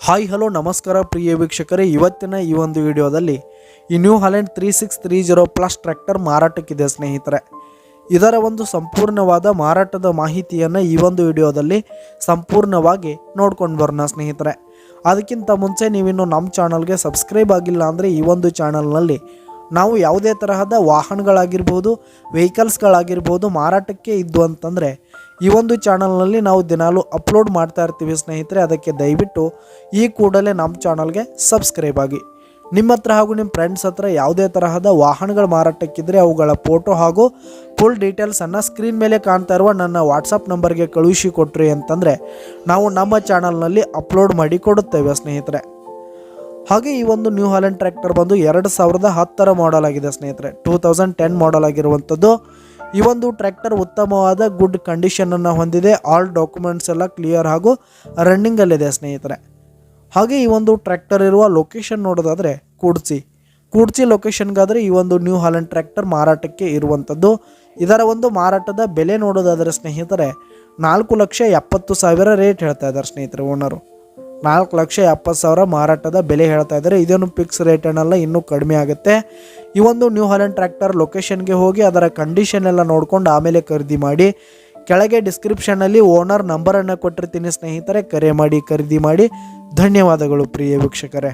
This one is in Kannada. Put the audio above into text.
ಹಾಯ್ ಹಲೋ ನಮಸ್ಕಾರ ಪ್ರಿಯ ವೀಕ್ಷಕರೇ, ಇವತ್ತಿನ ಈ ಒಂದು ವಿಡಿಯೋದಲ್ಲಿ ಈ ನ್ಯೂ ಹಾಲೆಂಡ್ 3630 ಪ್ಲಸ್ ಟ್ರ್ಯಾಕ್ಟರ್ ಮಾರಾಟಕ್ಕಿದೆ ಸ್ನೇಹಿತರೆ. ಇದರ ಒಂದು ಸಂಪೂರ್ಣವಾದ ಮಾರಾಟದ ಮಾಹಿತಿಯನ್ನು ಈ ಒಂದು ವಿಡಿಯೋದಲ್ಲಿ ಸಂಪೂರ್ಣವಾಗಿ ನೋಡ್ಕೊಂಡು ಬರೋಣ ಸ್ನೇಹಿತರೆ. ಅದಕ್ಕಿಂತ ಮುಂಚೆ ನೀವಿನ್ನು ನಮ್ಮ ಚಾನಲ್ಗೆ ಸಬ್ಸ್ಕ್ರೈಬ್ ಆಗಿಲ್ಲ ಅಂದರೆ ಈ ಒಂದು ಚಾನಲ್ನಲ್ಲಿ ನಾವು ಯಾವುದೇ ತರಹದ ವಾಹನಗಳಾಗಿರ್ಬೋದು, ವೆಹಿಕಲ್ಸ್ಗಳಾಗಿರ್ಬೋದು ಮಾರಾಟಕ್ಕೆ ಇದ್ದು ಅಂತಂದರೆ ಈ ಒಂದು ಚಾನಲ್ನಲ್ಲಿ ನಾವು ದಿನಾಲೂ ಅಪ್ಲೋಡ್ ಮಾಡ್ತಾ ಇರ್ತೀವಿ ಸ್ನೇಹಿತರೆ. ಅದಕ್ಕೆ ದಯವಿಟ್ಟು ಈ ಕೂಡಲೇ ನಮ್ಮ ಚಾನಲ್ಗೆ ಸಬ್ಸ್ಕ್ರೈಬ್ ಆಗಿ. ನಿಮ್ಮ ಹತ್ರ ಹಾಗೂ ನಿಮ್ಮ ಫ್ರೆಂಡ್ಸ್ ಹತ್ರ ಯಾವುದೇ ತರಹದ ವಾಹನಗಳು ಮಾರಾಟಕ್ಕಿದ್ರೆ ಅವುಗಳ ಫೋಟೋ ಹಾಗೂ ಫುಲ್ ಡೀಟೇಲ್ಸನ್ನು ಸ್ಕ್ರೀನ್ ಮೇಲೆ ಕಾಣ್ತಾ ಇರುವ ನನ್ನ ವಾಟ್ಸಪ್ ನಂಬರ್ಗೆ ಕಳುಹಿಸಿ ಕೊಟ್ರಿ ಅಂತಂದರೆ ನಾವು ನಮ್ಮ ಚಾನಲ್ನಲ್ಲಿ ಅಪ್ಲೋಡ್ ಮಾಡಿ ಕೊಡುತ್ತೇವೆ ಸ್ನೇಹಿತರೆ. ಹಾಗೆ ಈ ಒಂದು ನ್ಯೂ ಹಾಲೆಂಡ್ ಟ್ರ್ಯಾಕ್ಟರ್ ಬಂದು 2010 ಮಾಡೆಲ್ ಆಗಿದೆ ಸ್ನೇಹಿತರೆ. 2010 ಮಾಡೆಲ್ ಆಗಿರುವಂಥದ್ದು. ಈ ಒಂದು ಟ್ರ್ಯಾಕ್ಟರ್ ಉತ್ತಮವಾದ ಗುಡ್ ಕಂಡೀಷನನ್ನು ಹೊಂದಿದೆ. ಆಲ್ ಡಾಕ್ಯುಮೆಂಟ್ಸ್ ಎಲ್ಲ ಕ್ಲಿಯರ್ ಹಾಗೂ ರನ್ನಿಂಗಲ್ಲಿದೆ ಸ್ನೇಹಿತರೆ. ಹಾಗೆ ಈ ಒಂದು ಟ್ರ್ಯಾಕ್ಟರ್ ಇರುವ ಲೊಕೇಶನ್ ನೋಡೋದಾದರೆ ಕೂಡ್ಚಿ ಲೊಕೇಶನ್ಗಾದರೆ ಈ ಒಂದು ನ್ಯೂ ಹಾಲೆಂಡ್ ಟ್ರ್ಯಾಕ್ಟರ್ ಮಾರಾಟಕ್ಕೆ ಇರುವಂಥದ್ದು. ಇದರ ಒಂದು ಮಾರಾಟದ ಬೆಲೆ ನೋಡೋದಾದರೆ ಸ್ನೇಹಿತರೆ 4,70,000 ರೇಟ್ ಹೇಳ್ತಾ ಇದ್ದಾರೆ ಸ್ನೇಹಿತರೆ. ಓನರು 4,70,000 ಮಾರಾಟದ ಬೆಲೆ ಹೇಳ್ತಾ ಇದ್ದಾರೆ. ಇದೇನು ಫಿಕ್ಸ್ ರೇಟ್ ಏನಲ್ಲ, ಇನ್ನೂ ಕಡಿಮೆ ಆಗುತ್ತೆ. ಈ ಒಂದು ನ್ಯೂ ಹಾಲೆಂಡ್ ಟ್ರ್ಯಾಕ್ಟರ್ ಲೊಕೇಶನ್ಗೆ ಹೋಗಿ ಅದರ ಕಂಡೀಷನ್ ಎಲ್ಲ ನೋಡ್ಕೊಂಡು ಆಮೇಲೆ ಖರೀದಿ ಮಾಡಿ. ಕೆಳಗೆ ಡಿಸ್ಕ್ರಿಪ್ಷನಲ್ಲಿ ಓನರ್ ನಂಬರನ್ನು ಕೊಟ್ಟಿರ್ತೀನಿ ಸ್ನೇಹಿತರೆ, ಕರೆ ಮಾಡಿ ಖರೀದಿ ಮಾಡಿ. ಧನ್ಯವಾದಗಳು ಪ್ರಿಯ ವೀಕ್ಷಕರೇ.